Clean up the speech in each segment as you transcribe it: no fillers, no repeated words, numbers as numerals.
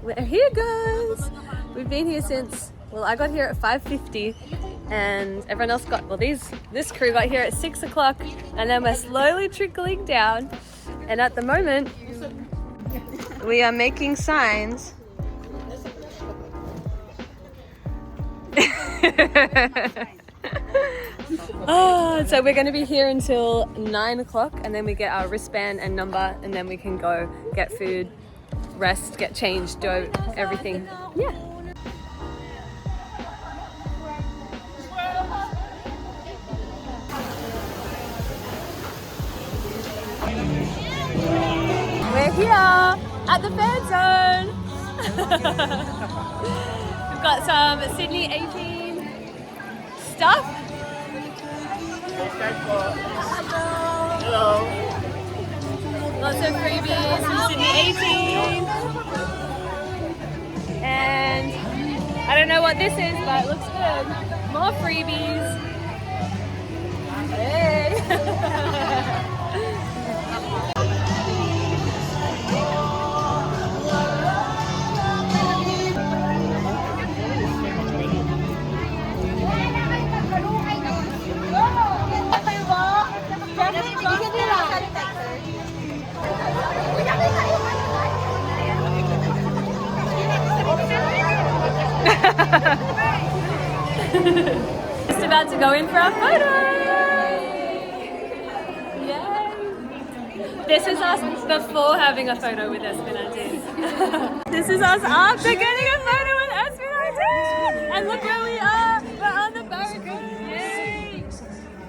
We're here, guys. We've been here since, well, I got here at 5:50 and everyone else got, well, this crew got here at 6 o'clock, and then we're slowly trickling down. And at the moment, we are making signs. Oh, so we're going to be here until 9 o'clock, and then we get our wristband and number, and then we can go get food, rest, get changed, do everything. Yeah. We're here at the fan zone. We've got some Sydney 18 stuff. Hello. Lots of freebies from Sydney 18. And I don't know what this is, but it looks good. More freebies. Hey. Just about to go in for our photo. Yay! This is us before having a photo with SB19. This is us after getting a photo with SB19. And look where we are. We're on the barricade. Yay!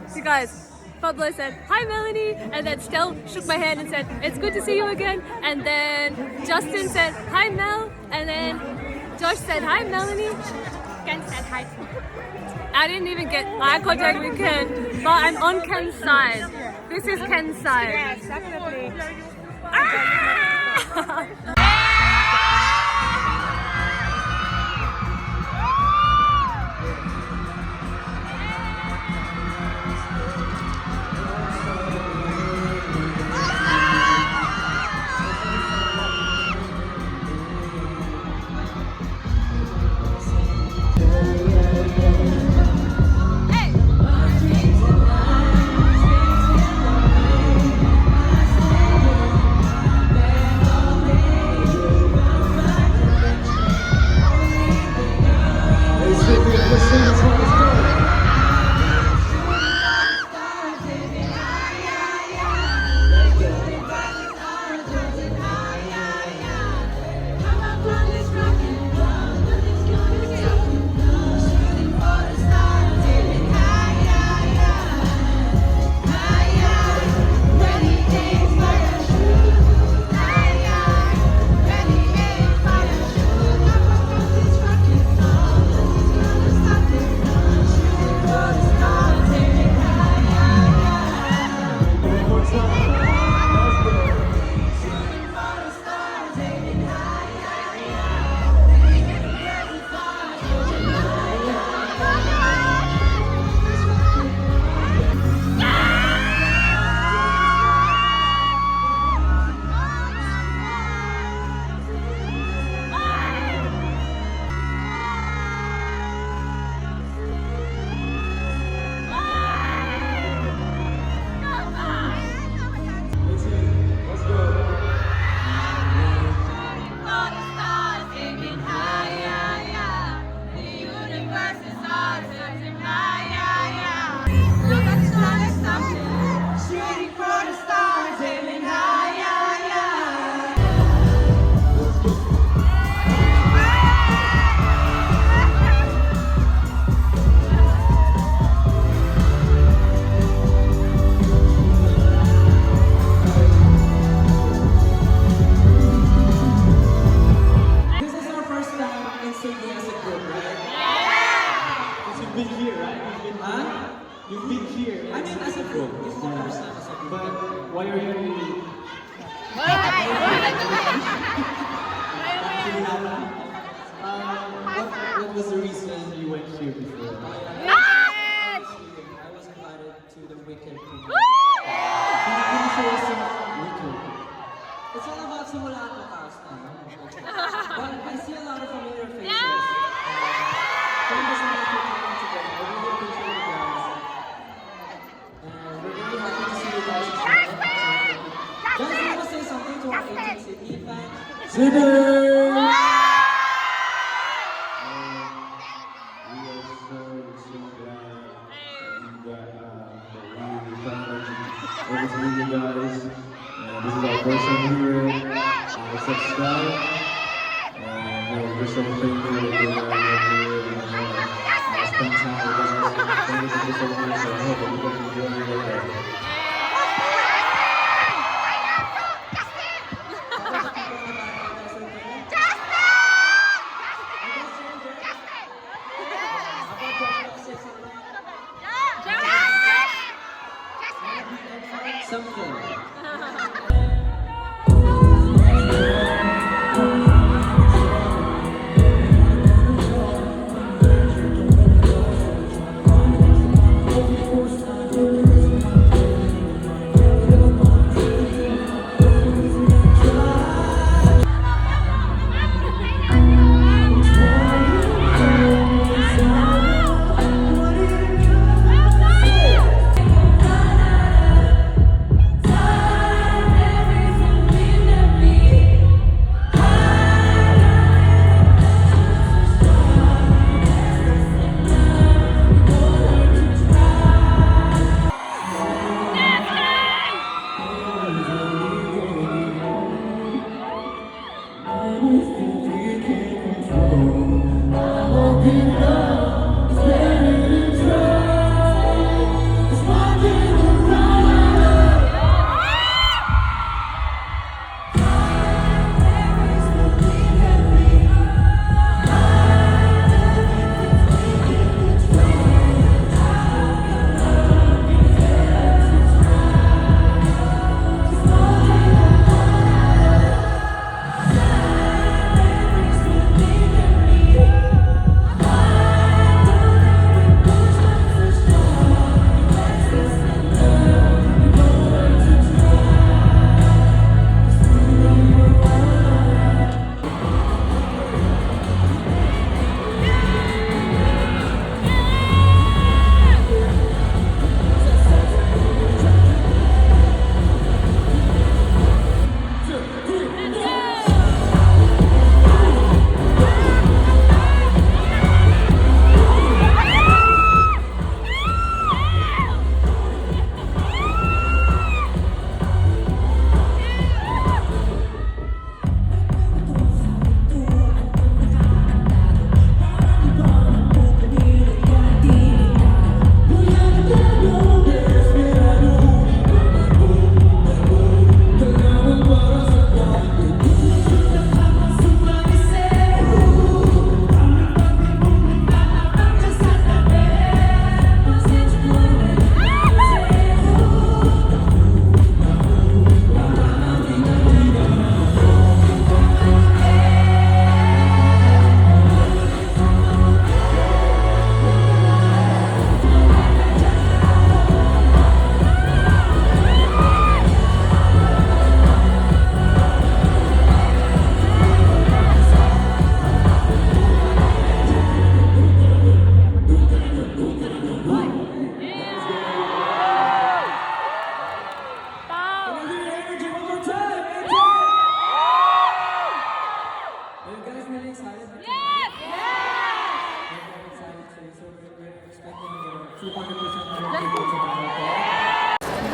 So guys, Pablo said, "Hi Melanie," and then Stel shook my hand and said, "It's good to see you again." And then Justin said, "Hi Mel," and then Josh said, "Hi Melanie." Ken said hi. I didn't even get eye contact with Ken, but I'm on Ken's side. This is Ken's side. Yes, definitely. Ah!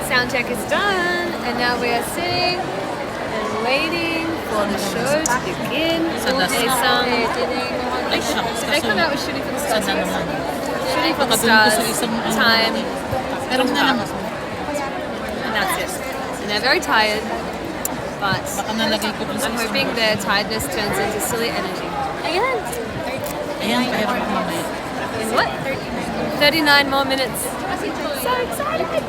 Soundcheck is done, and now we are sitting and waiting for the show to begin. They come out with Shooting for the Stars. Shooting for the Stars, time, and that's it. And they're very tired, but I'm hoping their tiredness turns into silly energy. In what? 39 more minutes. So excited!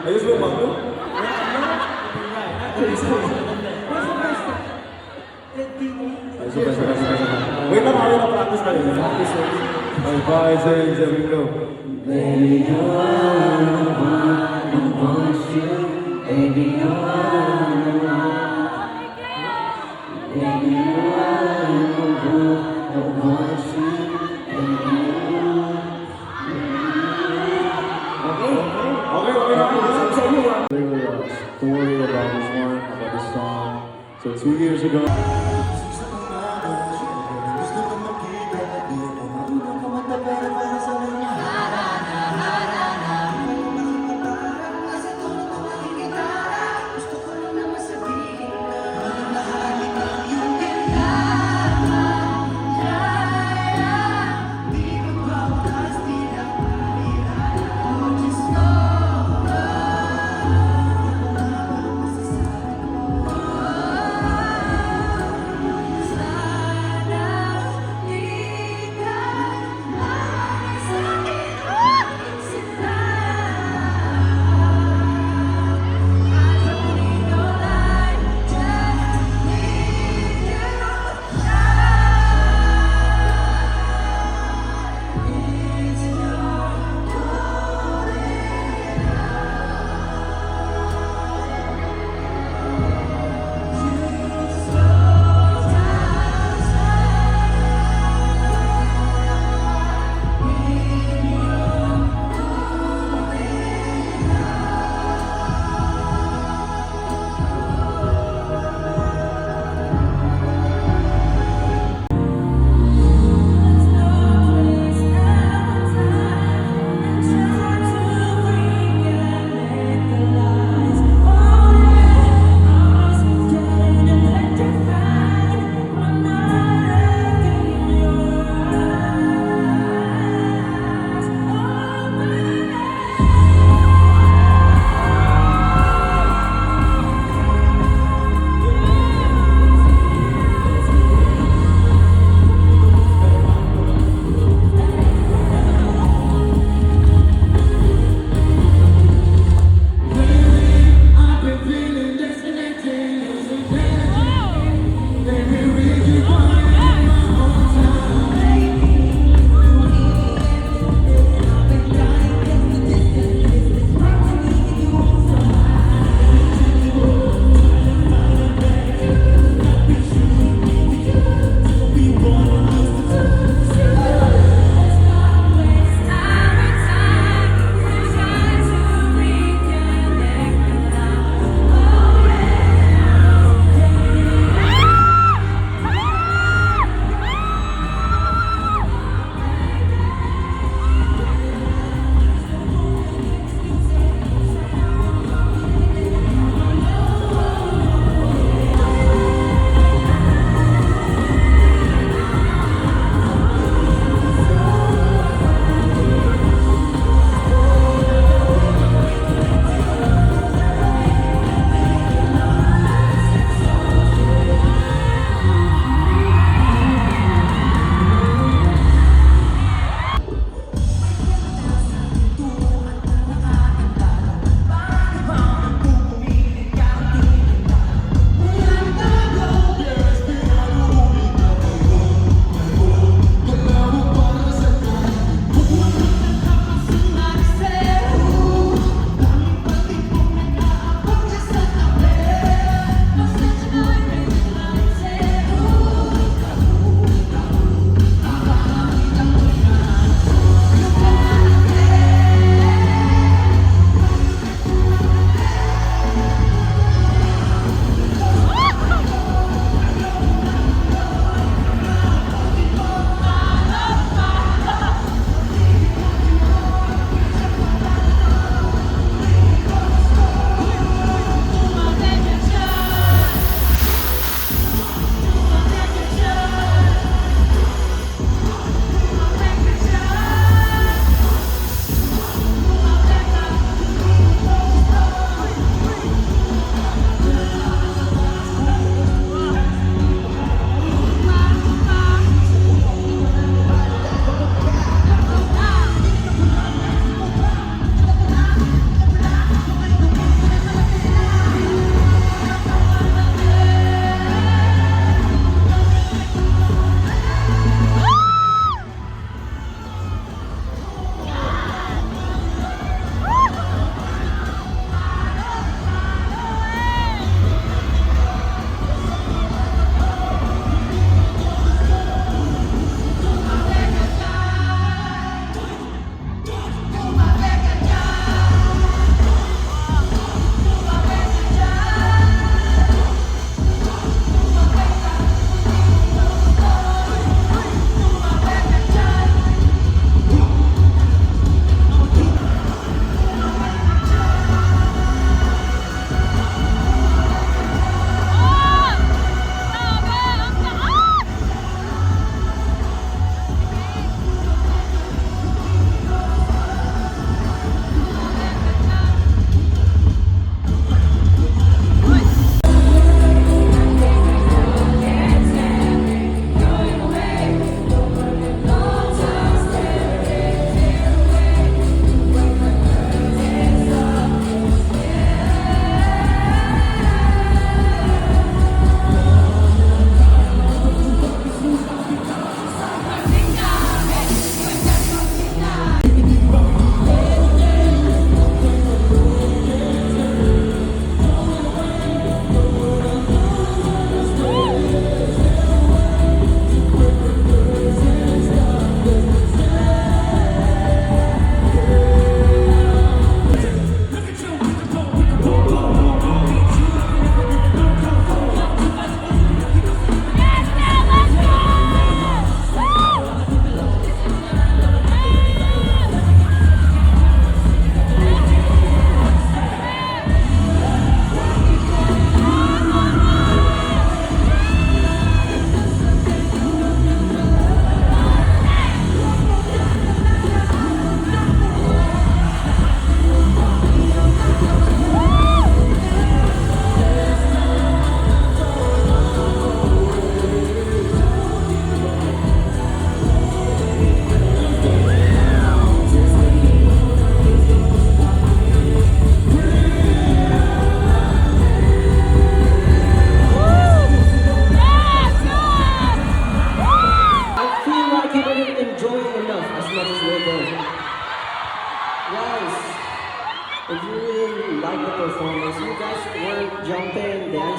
Ayos mo ba ito? Wait lang, ayaw na practice na rin. Okay, 5, 6, 7, go. Baby, you're the one who wants you. Baby, you're the one. Baby, you're the one who wants you. Baby, They were story about this one, about this song. So 2 years ago.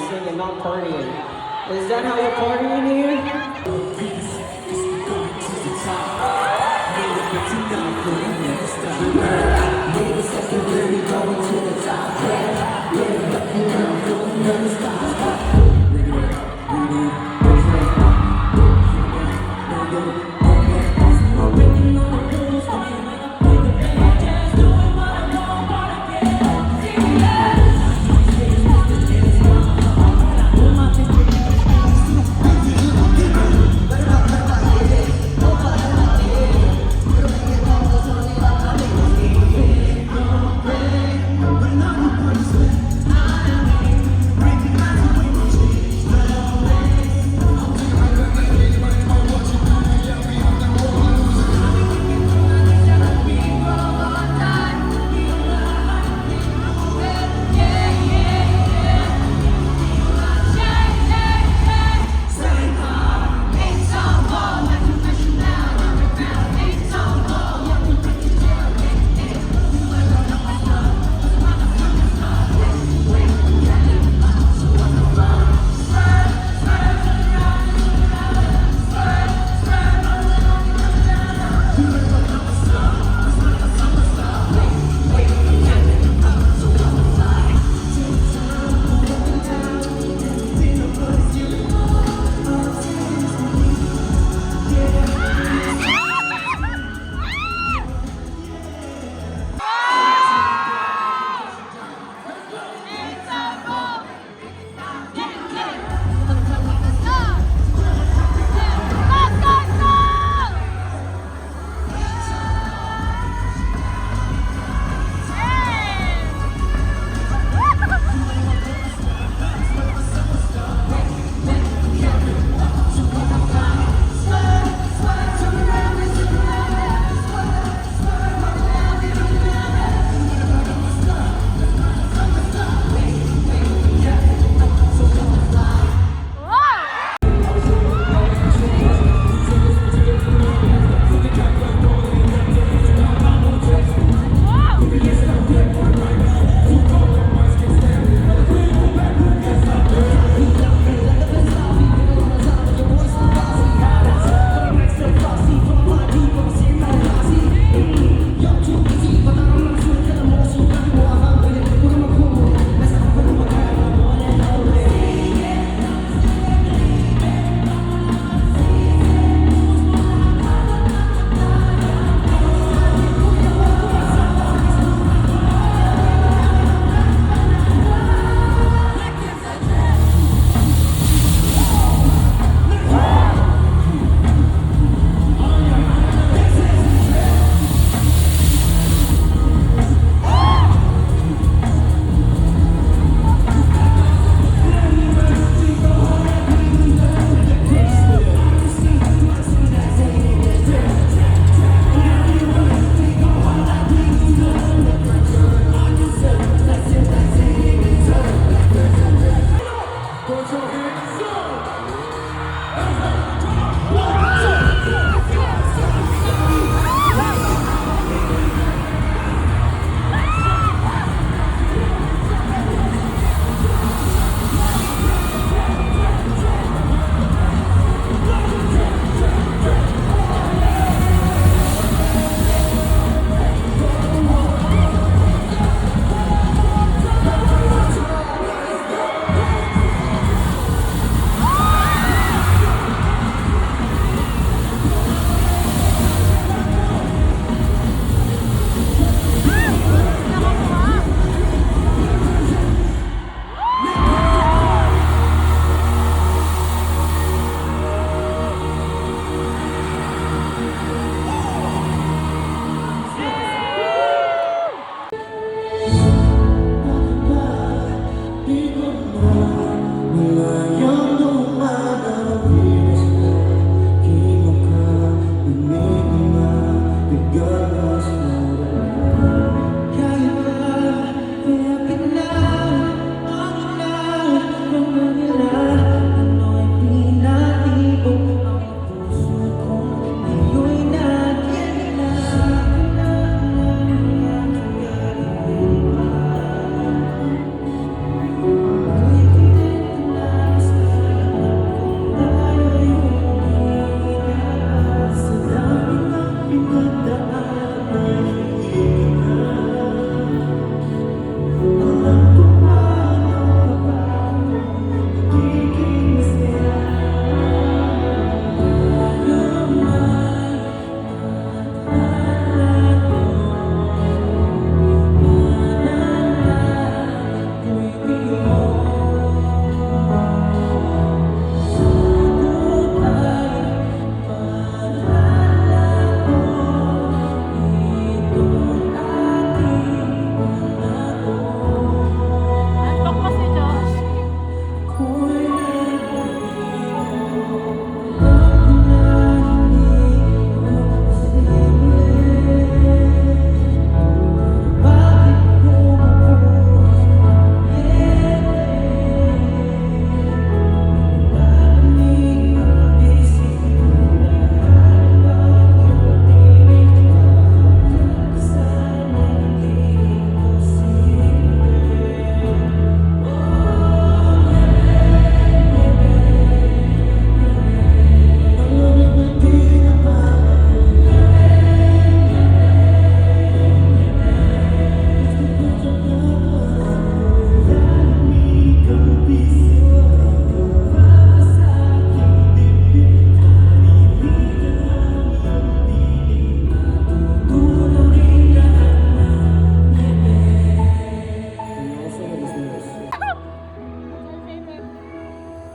dancing and not partying. Is that how you're partying here?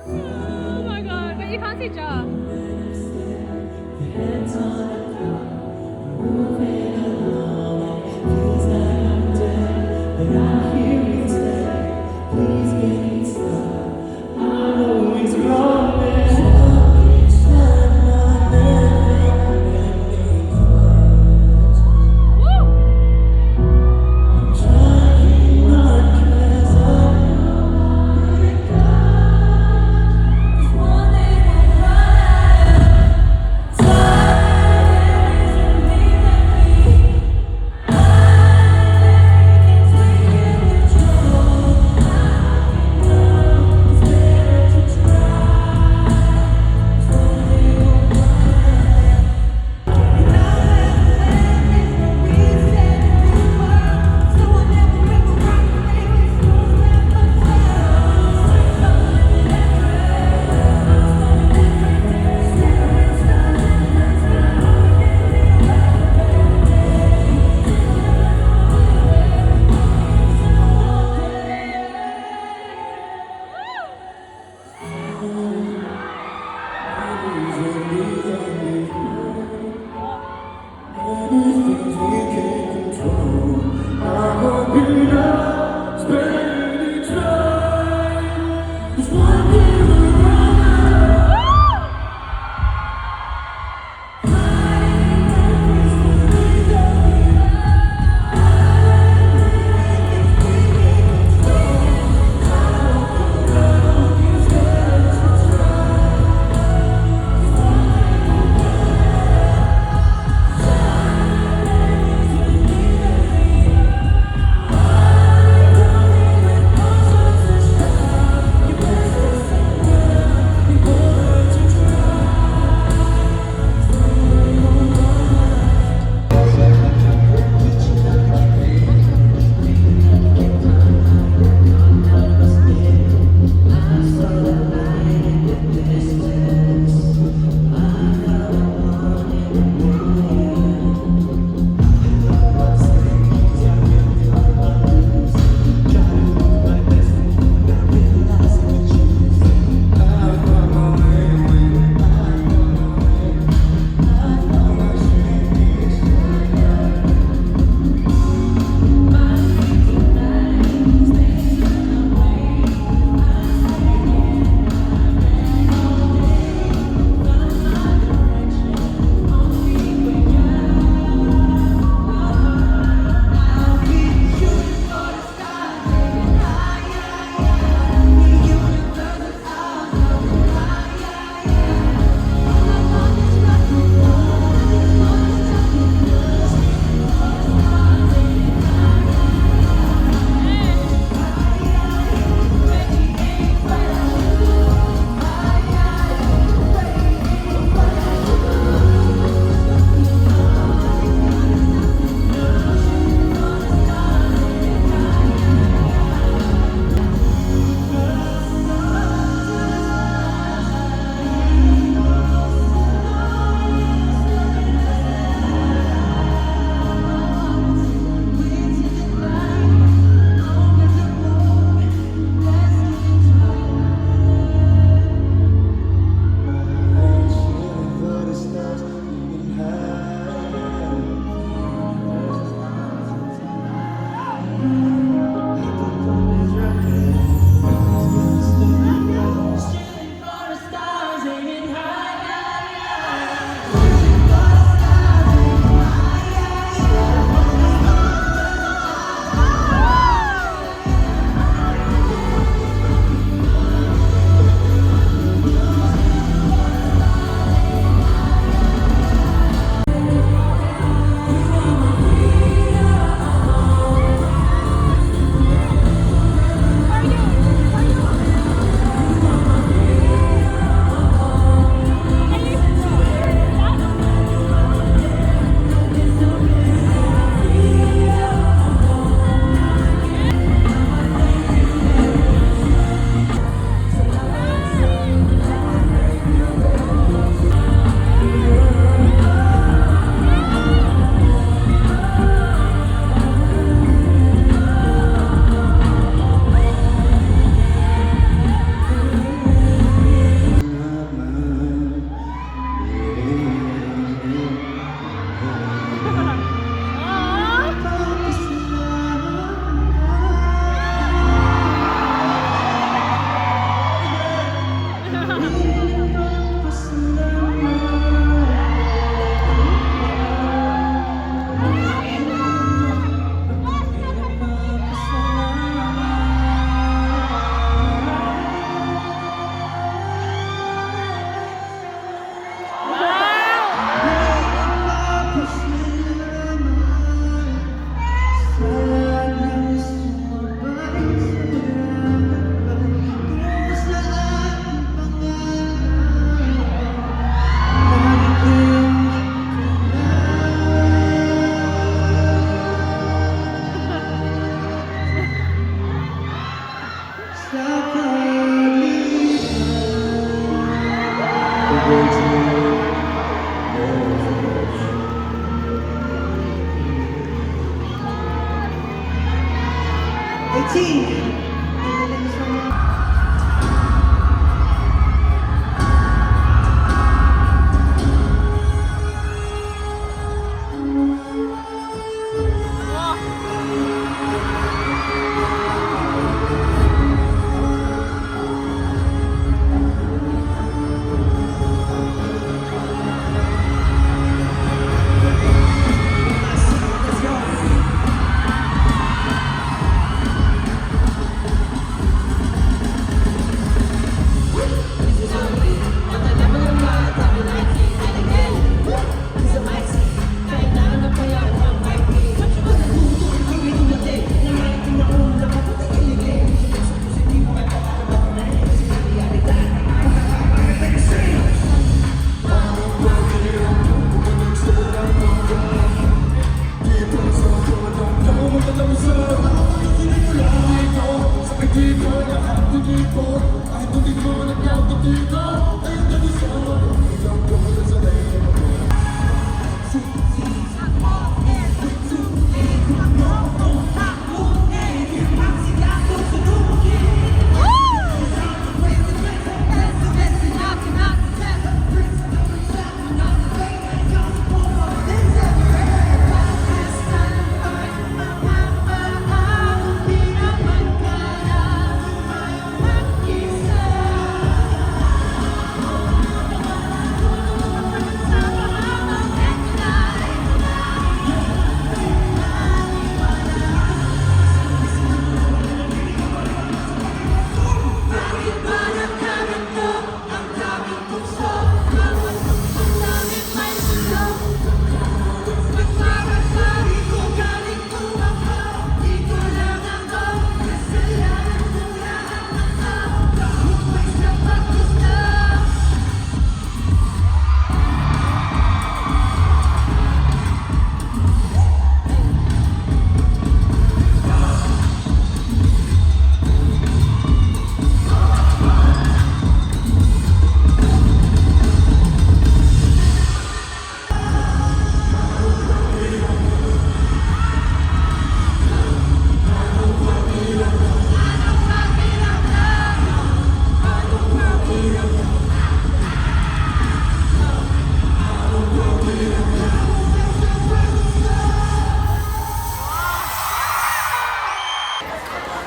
Oh my god, but you can't see Ja.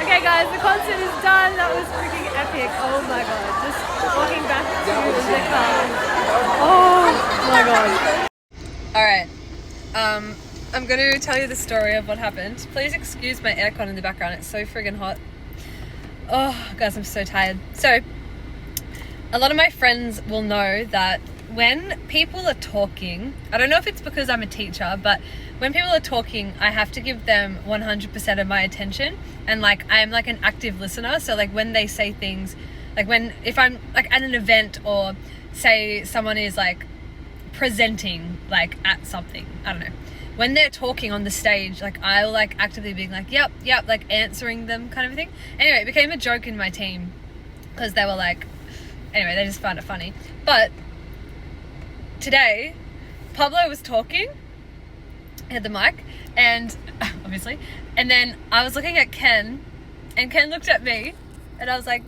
Okay guys, the concert is done. That was freaking epic. Oh my god. Just walking back to the car. Oh my god. Alright. I'm going to tell you the story of what happened. Please excuse my aircon in the background. It's so friggin' hot. Oh guys, I'm so tired. So, a lot of my friends will know that when people are talking, I don't know if it's because I'm a teacher, but when people are talking, I have to give them 100% of my attention, and like I am like an active listener. So like when they say things, like if I'm like at an event, or say someone is like presenting like at something, I don't know, when they're talking on the stage, like I'll like actively be like yep, like answering them kind of thing. Anyway, it became a joke in my team because they were like, anyway, they just found it funny. But today, Pablo was talking, had the mic, and obviously, and then I was looking at Ken, and Ken looked at me, and I was like,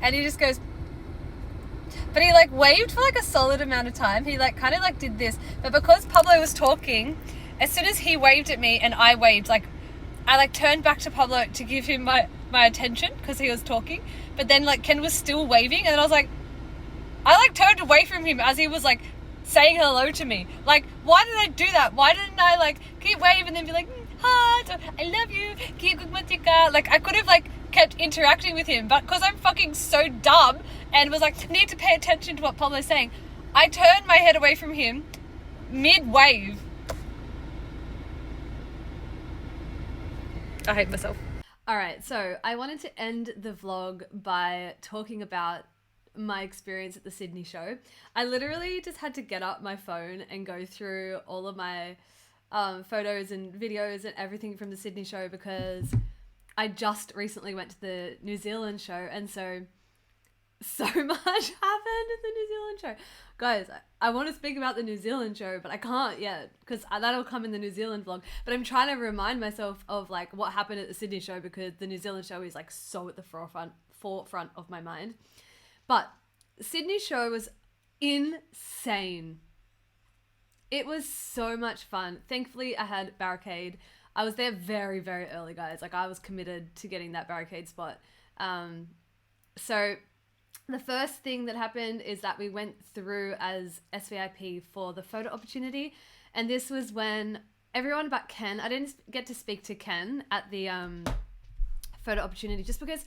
and he just goes, but he like waved for like a solid amount of time. He like kind of like did this, but because Pablo was talking, as soon as he waved at me and I waved, like I like turned back to Pablo to give him my attention because he was talking, but then like Ken was still waving, and then I was like, I like turned away from him as he was like saying hello to me. Like, why did I do that? Why didn't I like keep waving and then be like, heart, I love you, keep good matika. Like I could have like kept interacting with him, but because I'm fucking so dumb and was like, need to pay attention to what Pablo's saying, I turned my head away from him mid-wave. I hate myself. Alright, so I wanted to end the vlog by talking about my experience at the Sydney show. I literally just had to get up my phone and go through all of my photos and videos and everything from the Sydney show, because I just recently went to the New Zealand show, and so much happened at the New Zealand show. Guys, I want to speak about the New Zealand show, but I can't yet because that'll come in the New Zealand vlog. But I'm trying to remind myself of like what happened at the Sydney show, because the New Zealand show is like so at the forefront of my mind. But Sydney show was insane. It was so much fun. Thankfully, I had barricade. I was there very, very early, guys. Like I was committed to getting that barricade spot. So the first thing that happened is that we went through as SVIP for the photo opportunity. And this was when everyone but Ken, I didn't get to speak to Ken at the photo opportunity just because.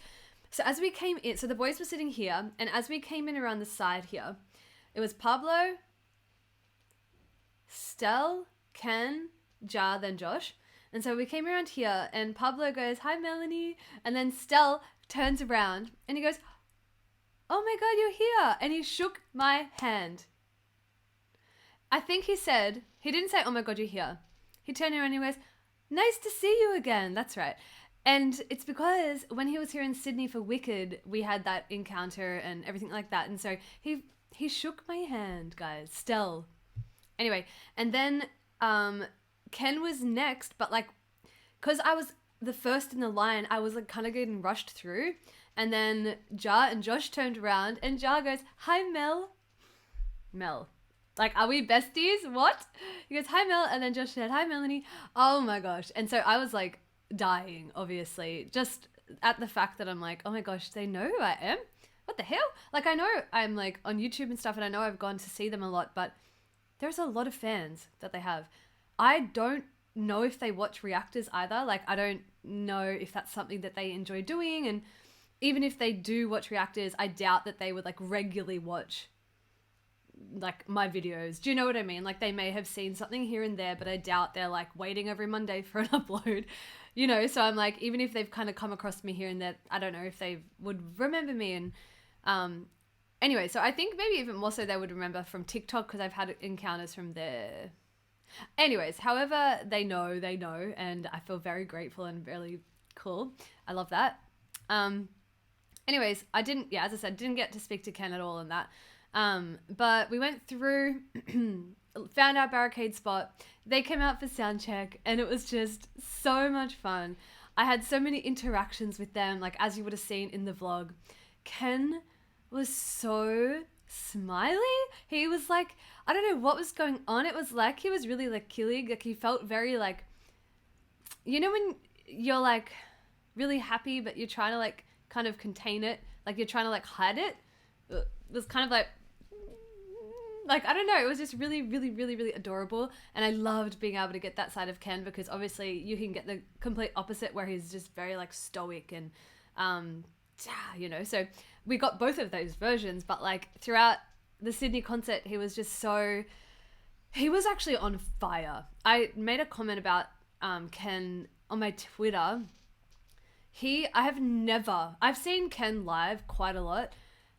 So as we came in, so the boys were sitting here, and as we came in around the side here, it was Pablo, Stel, Ken, Ja, then Josh. And so we came around here, and Pablo goes, "Hi, Melanie." And then Stel turns around, and he goes, "Oh my God, you're here." And he shook my hand. I think he didn't say, "Oh my God, you're here." He turned around and he goes, "Nice to see you again." That's right. And it's because when he was here in Sydney for Wicked, we had that encounter and everything like that. And so he shook my hand, guys. Stell. Anyway, and then Ken was next, but like, because I was the first in the line, I was like kind of getting rushed through. And then Ja and Josh turned around and Ja goes, "Hi, Mel." Mel. Like, are we besties? What? He goes, "Hi, Mel." And then Josh said, "Hi, Melanie." Oh my gosh. And so I was like dying, obviously, just at the fact that I'm like, oh my gosh, they know who I am? What the hell? Like, I know I'm like on YouTube and stuff, and I know I've gone to see them a lot, but there's a lot of fans that they have. I don't know if they watch reactors either. Like, I don't know if that's something that they enjoy doing. And even if they do watch reactors, I doubt that they would like regularly watch like my videos. Do you know what I mean? Like, they may have seen something here and there, but I doubt they're like waiting every Monday for an upload, you know? So I'm like, even if they've kind of come across me here and there, I don't know if they would remember me. And anyway, so I think maybe even more so they would remember from TikTok, because I've had encounters from there. Anyways, however they know, and I feel very grateful and really cool. I love that. Anyways, I didn't, as I said, didn't get to speak to Ken at all in that. But we went through, found our barricade spot. They came out for Soundcheck, and it was just so much fun. I had so many interactions with them, like as you would have seen in the vlog. Ken was so smiley. He was like, I don't know what was going on. It was like he was really like killing. Like, he felt very like, you know when you're like really happy, but you're trying to like kind of contain it, like you're trying to like hide it. It was kind of like, I don't know, it was just really, really, really, really adorable. And I loved being able to get that side of Ken, because obviously you can get the complete opposite where he's just very like stoic and, you know, so we got both of those versions. But like throughout the Sydney concert, he was just so, he was actually on fire. I made a comment about Ken on my Twitter. I've seen Ken live quite a lot,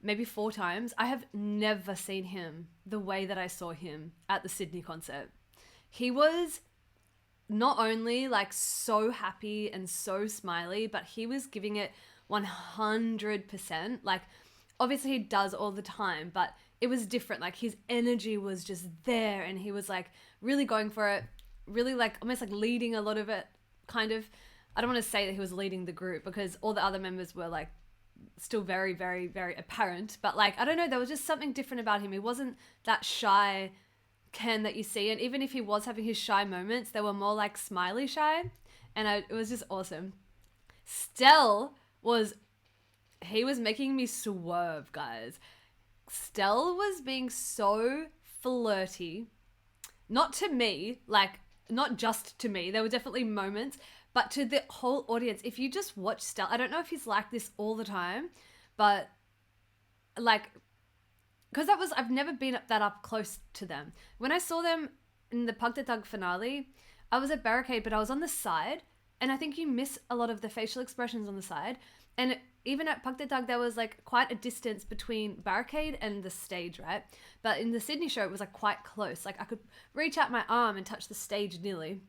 maybe 4 times. I have never seen him the way that I saw him at the Sydney concert. He was not only like so happy and so smiley, but he was giving it 100%. Like, obviously he does all the time, but it was different. Like, his energy was just there, and he was like really going for it, really like almost like leading a lot of it, kind of. I don't want to say that he was leading the group, because all the other members were like still very, very, very apparent. But like, I don't know, there was just something different about him. He wasn't that shy Ken that you see. And even if he was having his shy moments, they were more like smiley shy. And it was just awesome. Stell he was making me swerve, guys. Stell was being so flirty. Not to me, like, not just to me. There were definitely moments, but to the whole audience. If you just watch Stell, I don't know if he's like this all the time, but like, because I've never been that up close to them. When I saw them in the Pug the Tug finale, I was at Barricade, but I was on the side, and I think you miss a lot of the facial expressions on the side. And even at Pug the Tug, there was like quite a distance between Barricade and the stage, right? But in the Sydney show, it was like quite close. Like, I could reach out my arm and touch the stage nearly.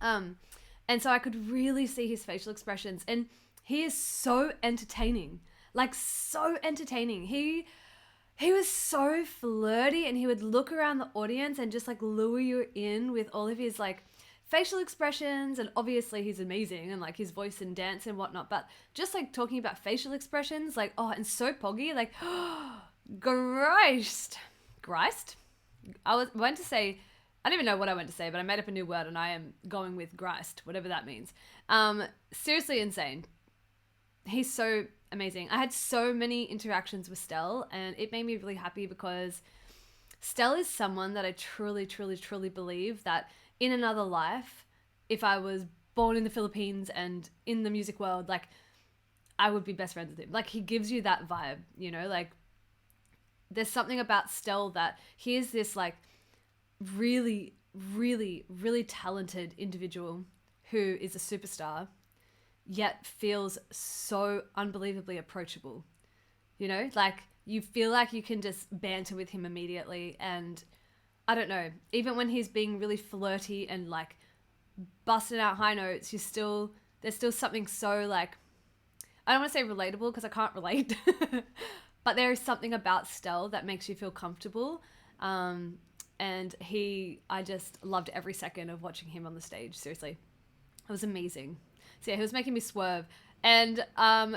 And so I could really see his facial expressions, and he is so entertaining, like so entertaining. He was so flirty, and he would look around the audience and just like lure you in with all of his like facial expressions. And obviously he's amazing, and like his voice and dance and whatnot, but just like talking about facial expressions, like, oh, and so poggy, like, Christ. I don't even know what I went to say, but I made up a new word, and I am going with Christ, whatever that means. Seriously insane. He's so amazing. I had so many interactions with Stell, and it made me really happy, because Stell is someone that I truly, truly, truly believe that in another life, if I was born in the Philippines and in the music world, like, I would be best friends with him. Like, he gives you that vibe, you know? Like, there's something about Stell that he is this like really, really, really talented individual who is a superstar, yet feels so unbelievably approachable. You know, like, you feel like you can just banter with him immediately. And I don't know, even when he's being really flirty and like busting out high notes, you still there's still something so like, I don't want to say relatable because I can't relate, but there is something about Stell that makes you feel comfortable. And I just loved every second of watching him on the stage. Seriously, it was amazing. So yeah, he was making me swerve. And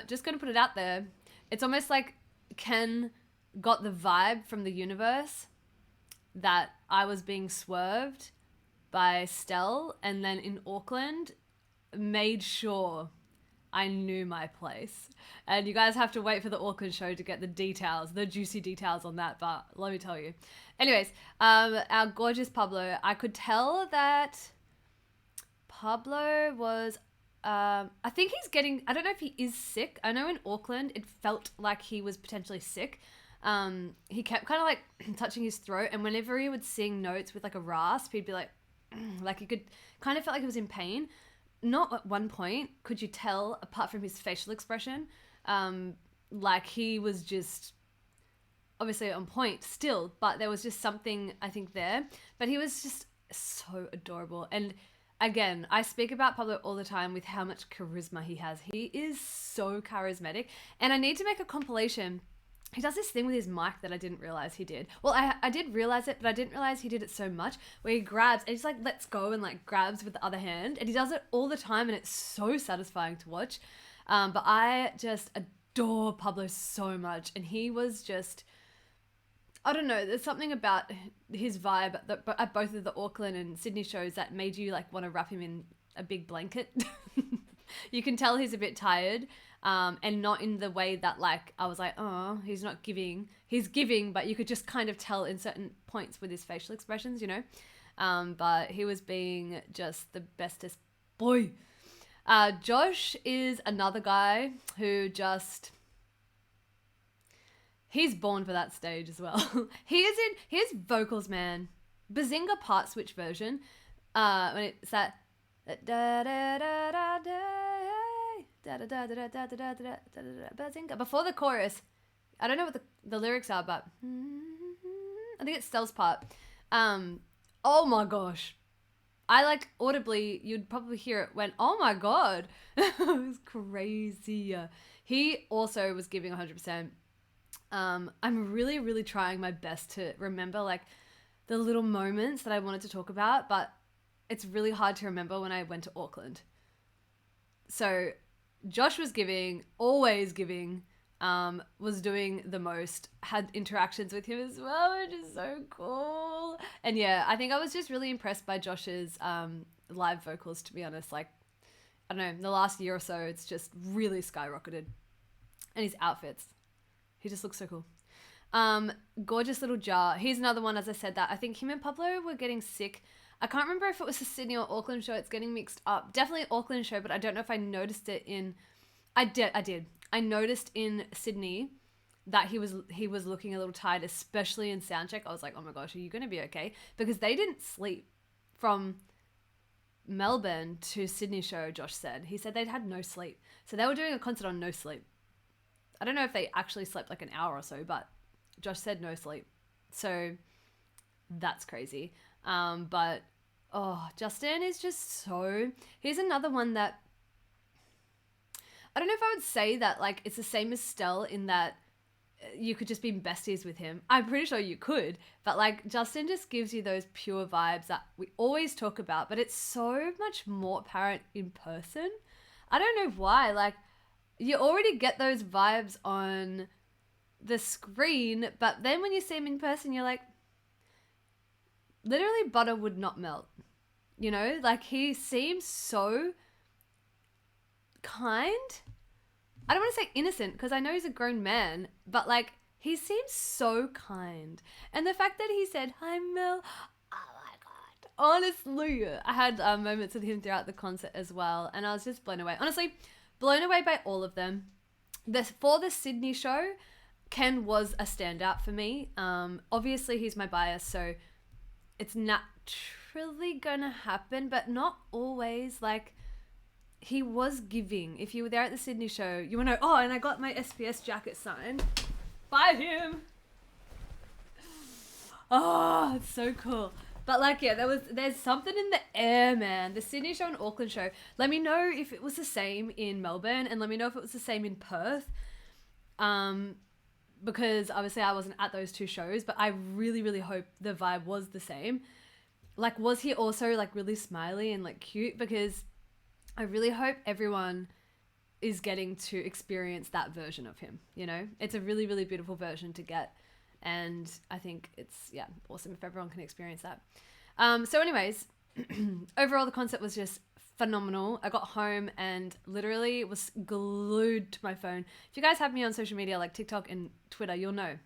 just going to put it out there, it's almost like Ken got the vibe from the universe that I was being swerved by Stell, and then in Auckland made sure I knew my place. And you guys have to wait for the Auckland show to get the details, the juicy details on that, but let me tell you. Anyways, our gorgeous Pablo, I could tell that Pablo was, I think he's getting, I don't know if he is sick. I know in Auckland it felt like he was potentially sick. He kept kind of like touching his throat, and whenever he would sing notes with like a rasp, he'd be like he could kind of felt like he was in pain. Not at one point could you tell, apart from his facial expression, like he was just obviously on point still, but there was just something I think there. But he was just so adorable. And again, I speak about Pablo all the time with how much charisma he has. He is so charismatic, and I need to make a compilation. He does this thing with his mic that I didn't realize he did. Well, I did realize it, but I didn't realize he did it so much, where he grabs and he's like, let's go, and like grabs with the other hand. And he does it all the time, and it's so satisfying to watch. But I just adore Pablo so much. And he was just, I don't know, there's something about his vibe at both of the Auckland and Sydney shows that made you like want to wrap him in a big blanket. You can tell he's a bit tired. And not in the way that like I was like, oh, he's not giving. He's giving, but you could just kind of tell in certain points with his facial expressions, you know. But he was being just the bestest boy. Josh is another guy who just, he's born for that stage as well. His vocals, man. Bazinga part switch version. When it's that da da da da da. Before the chorus, I don't know what the lyrics are, but I think it's Stell's part. Oh my gosh, I like audibly, you'd probably hear it, went, oh my god. It was crazy. He also was giving 100%. I'm really trying my best to remember like the little moments that I wanted to talk about, but it's really hard to remember when I went to Auckland. So Josh was giving, always giving, was doing the most, had interactions with him as well, which is so cool. And yeah, I think I was just really impressed by Josh's live vocals, to be honest. Like, I don't know, in the last year or so, it's just really skyrocketed. And his outfits, he just looks so cool. Gorgeous little jar. Here's another one, as I said that. I think him and Pablo were getting sick. I can't remember if it was a Sydney or Auckland show. It's getting mixed up. Definitely Auckland show, but I don't know if I noticed it in... I did. I noticed in Sydney that he was looking a little tired, especially in Soundcheck. I was like, oh my gosh, are you going to be okay? Because they didn't sleep from Melbourne to Sydney show, Josh said. He said they'd had no sleep. So they were doing a concert on no sleep. I don't know if they actually slept like an hour or so, but Josh said no sleep. So that's crazy. But... oh, Justin is just so... Here's another one that... I don't know if I would say that, like, it's the same as Stell in that you could just be besties with him. I'm pretty sure you could. But, like, Justin just gives you those pure vibes that we always talk about, but it's so much more apparent in person. I don't know why. Like, you already get those vibes on the screen, but then when you see him in person, you're like... literally butter would not melt, you know, like he seems so kind. I don't want to say innocent because I know he's a grown man, but like he seems so kind. And the fact that he said, hi Mel, oh my God, honestly, I had moments with him throughout the concert as well. And I was just blown away, honestly, blown away by all of them. For the Sydney show, Ken was a standout for me. Obviously he's my bias, so it's naturally gonna happen, but not always. Like, he was giving. If you were there at the Sydney show, you wanna know, oh, and I got my SPS jacket signed by him. Oh, it's so cool. But like, yeah, there's something in the air, man. The Sydney show and Auckland show. Let me know if it was the same in Melbourne, and let me know if it was the same in Perth. Because obviously I wasn't at those two shows, but I really, really hope the vibe was the same. Like, was he also like really smiley and like cute? Because I really hope everyone is getting to experience that version of him, you know? It's a really, really beautiful version to get. And I think it's, yeah, awesome if everyone can experience that. So anyways, overall the concert was just phenomenal. I got home and literally was glued to my phone. If you guys have me on social media like TikTok and Twitter, you'll know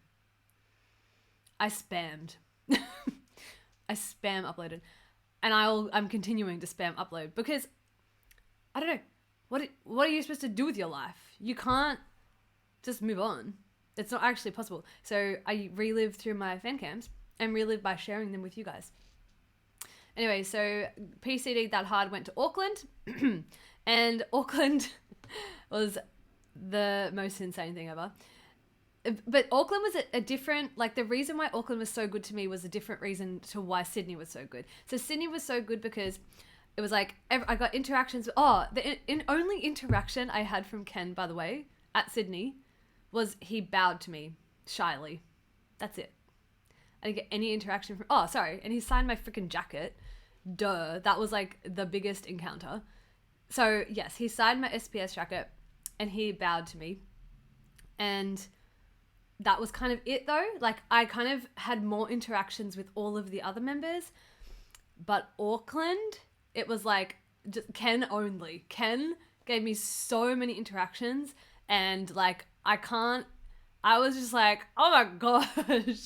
I spammed. I spam uploaded, and I'm continuing to spam upload because I don't know, what are you supposed to do with your life? You can't just move on. It's not actually possible. So I relived through my fan cams and relived by sharing them with you guys. Anyway, so PCD that hard went to Auckland and Auckland was the most insane thing ever. But Auckland was a different, like the reason why Auckland was so good to me was a different reason to why Sydney was so good. So Sydney was so good because it was like, I got interactions. The only interaction I had from Ken, by the way, at Sydney was he bowed to me shyly. That's it. I didn't get any interaction from, and he signed my freaking jacket. Duh. That was like the biggest encounter. So yes, he signed my SPS jacket and he bowed to me. And that was kind of it though. Like I kind of had more interactions with all of the other members, but Auckland, it was like just Ken only. Ken gave me so many interactions and like I was just like, oh my gosh,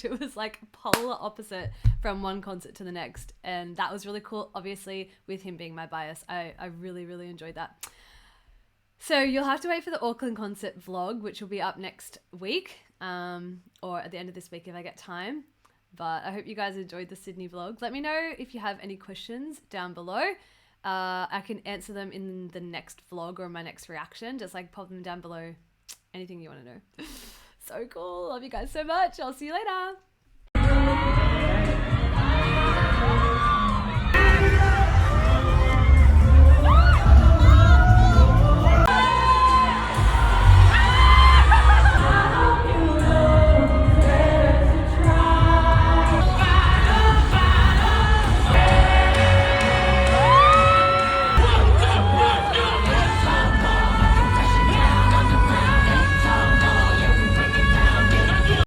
it was like polar opposite from one concert to the next. And that was really cool. Obviously with him being my bias, I really, really enjoyed that. So you'll have to wait for the Auckland concert vlog, which will be up next week, or at the end of this week if I get time. But I hope you guys enjoyed the Sydney vlog. Let me know if you have any questions down below. I can answer them in the next vlog or my next reaction. Just like pop them down below. Anything you want to know. So cool. Love you guys so much. I'll see you later.